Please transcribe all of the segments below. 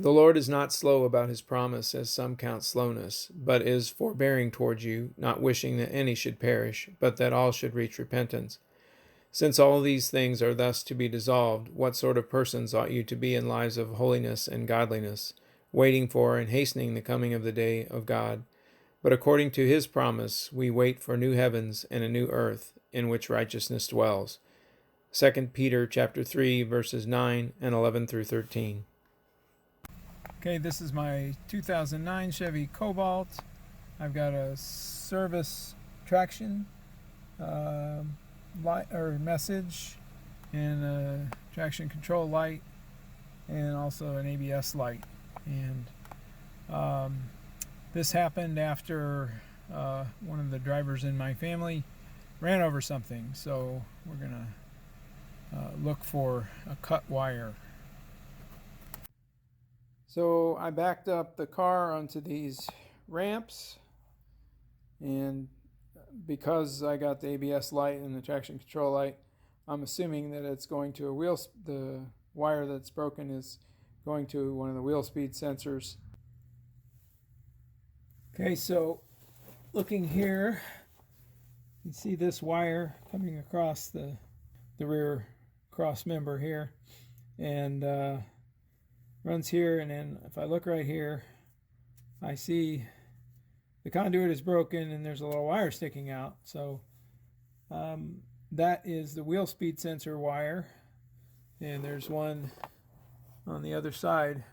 The Lord is not slow about his promise, as some count slowness, but is forbearing towards you, not wishing that any should perish, but that all should reach repentance. Since all these things are thus to be dissolved, what sort of persons ought you to be in lives of holiness and godliness, waiting for and hastening the coming of the day of God? But according to his promise, we wait for new heavens and a new earth, in which righteousness dwells. 2 Peter chapter 3, verses 9 and 11 through 13. Okay, this is my 2009 Chevy Cobalt. I've got a service traction light or message, and a traction control light, and also an ABS light. And this happened after one of the drivers in my family ran over something. So we're gonna look for a cut wire. So I backed up the car onto these ramps, and because I got the ABS light and the traction control light, I'm assuming that it's going to the wire that's broken is going to one of the wheel speed sensors. Okay, so looking here, you can see this wire coming across the rear cross member here, and runs here, and then if I look right here, I see the conduit is broken and there's a little wire sticking out. So that is the wheel speed sensor wire, and there's one on the other side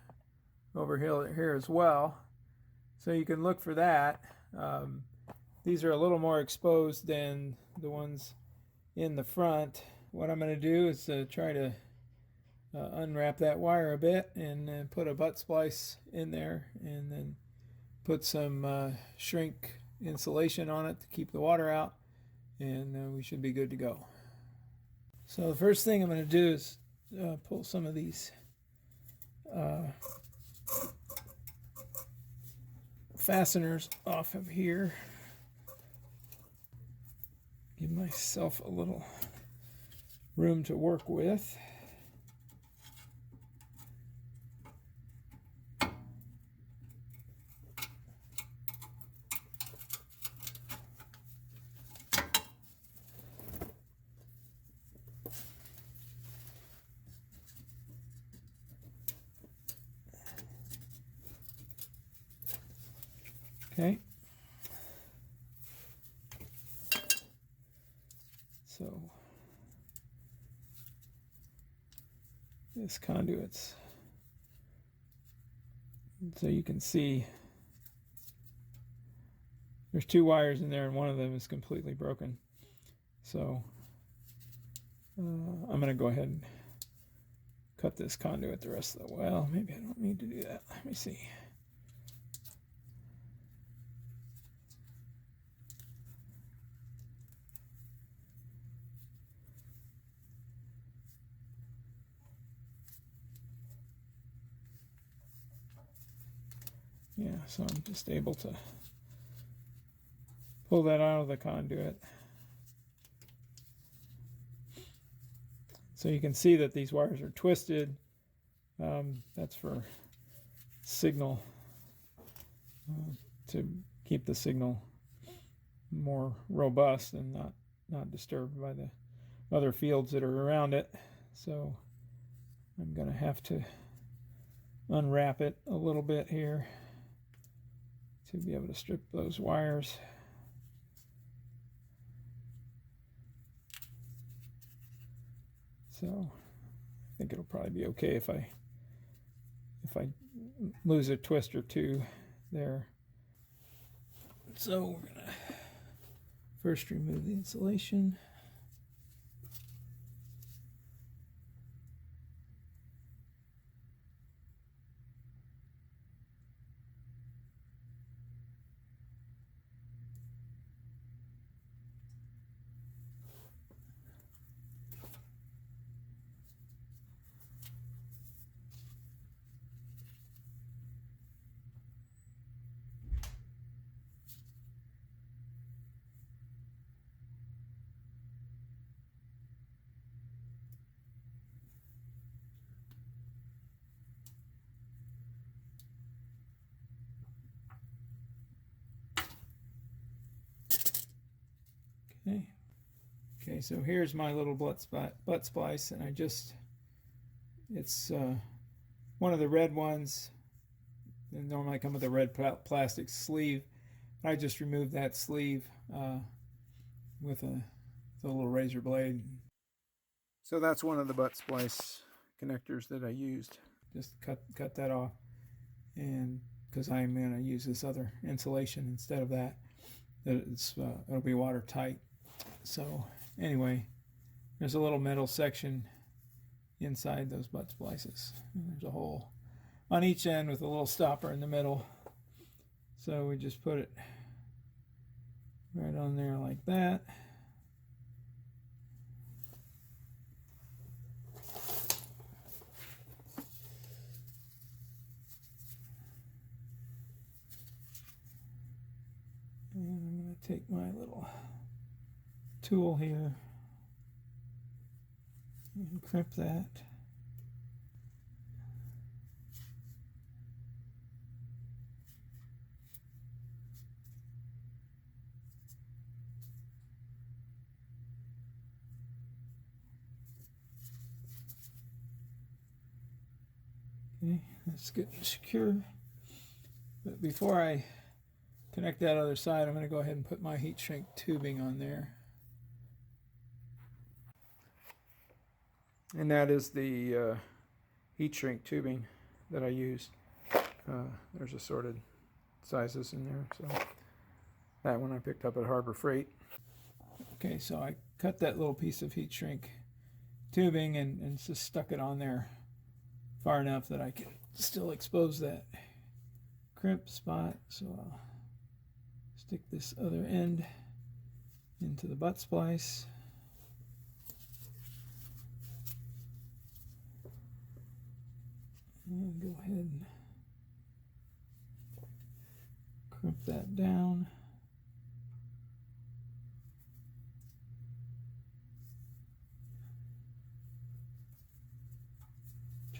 over here as well. So you can look for that. These are a little more exposed than the ones in the front. What I'm going to do is try to unwrap that wire a bit and then put a butt splice in there, and then put some shrink insulation on it to keep the water out, and we should be good to go. So the first thing I'm going to do is pull some of these fasteners off of here. Give myself a little room to work with. Okay. So this conduit's, so you can see there's two wires in there and one of them is completely broken. So I'm going to go ahead and cut this conduit the rest of the way. Well, maybe I don't need to do that. Let me see. Yeah, so I'm just able to pull that out of the conduit. So you can see that these wires are twisted. That's for signal, to keep the signal more robust and not disturbed by the other fields that are around it. So I'm going to have to unwrap it a little bit here to be able to strip those wires. So I think it'll probably be okay if I lose a twist or two there. So we're gonna first remove the insulation. Okay, so here's my little butt splice, and it's one of the red ones. They normally come with a red plastic sleeve. I just removed that sleeve with a little razor blade. So that's one of the butt splice connectors that I used. Just cut that off, and because I'm going to use this other insulation instead of that, it'll be watertight. So anyway, there's a little metal section inside those butt splices. And there's a hole on each end with a little stopper in the middle. So we just put it right on there like that. And I'm going to take my little tool here and crimp that. Okay, that's good and secure. But before I connect that other side, I'm going to go ahead and put my heat shrink tubing on there. And that is the heat shrink tubing that I used. There's assorted sizes in there. So that one I picked up at Harbor Freight. Okay, so I cut that little piece of heat shrink tubing and just stuck it on there far enough that I can still expose that crimp spot. So I'll stick this other end into the butt splice. And go ahead and crimp that down.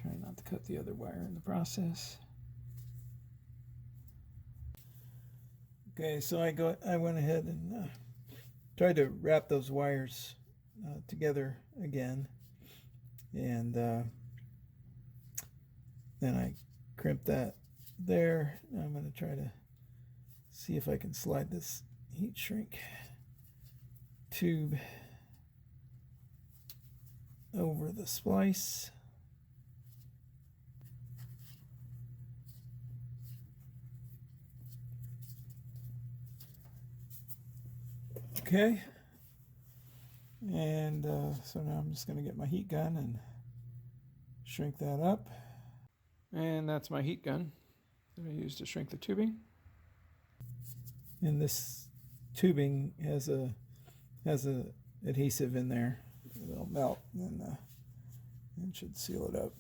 Try not to cut the other wire in the process. Okay, so I went ahead and tried to wrap those wires together again, and then I crimped that there. Now I'm going to try to see if I can slide this heat shrink tube over the splice. Okay, and so now I'm just going to get my heat gun and shrink that up. And that's my heat gun that I used to shrink the tubing. And this tubing has a adhesive in there. It'll melt and should seal it up.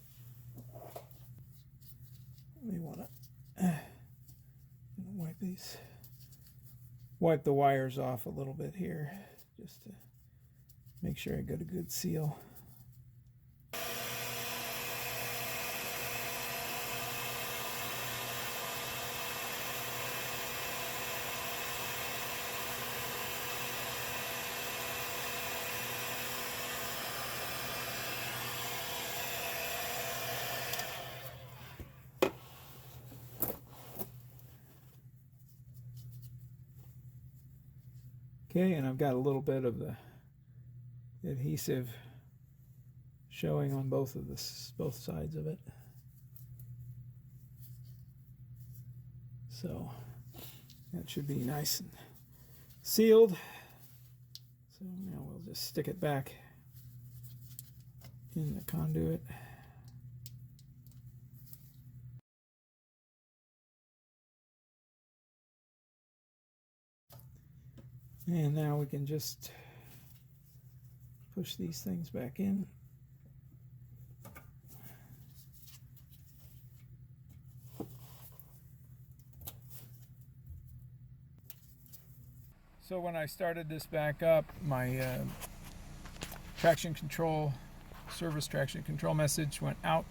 We want to wipe the wires off a little bit here, just to make sure I got a good seal. Okay, and I've got a little bit of the adhesive showing on both sides of it. So that should be nice and sealed. So now we'll just stick it back in the conduit. And now we can just push these things back in. So when I started this back up, my service traction control message went out.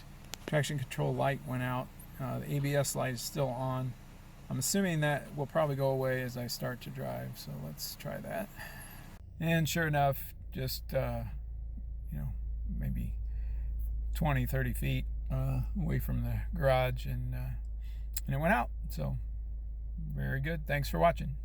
Traction control light went out. The ABS light is still on. I'm assuming that will probably go away as I start to drive, so let's try that. And sure enough, just maybe 20-30 feet away from the garage, and it went out. So very good. Thanks for watching.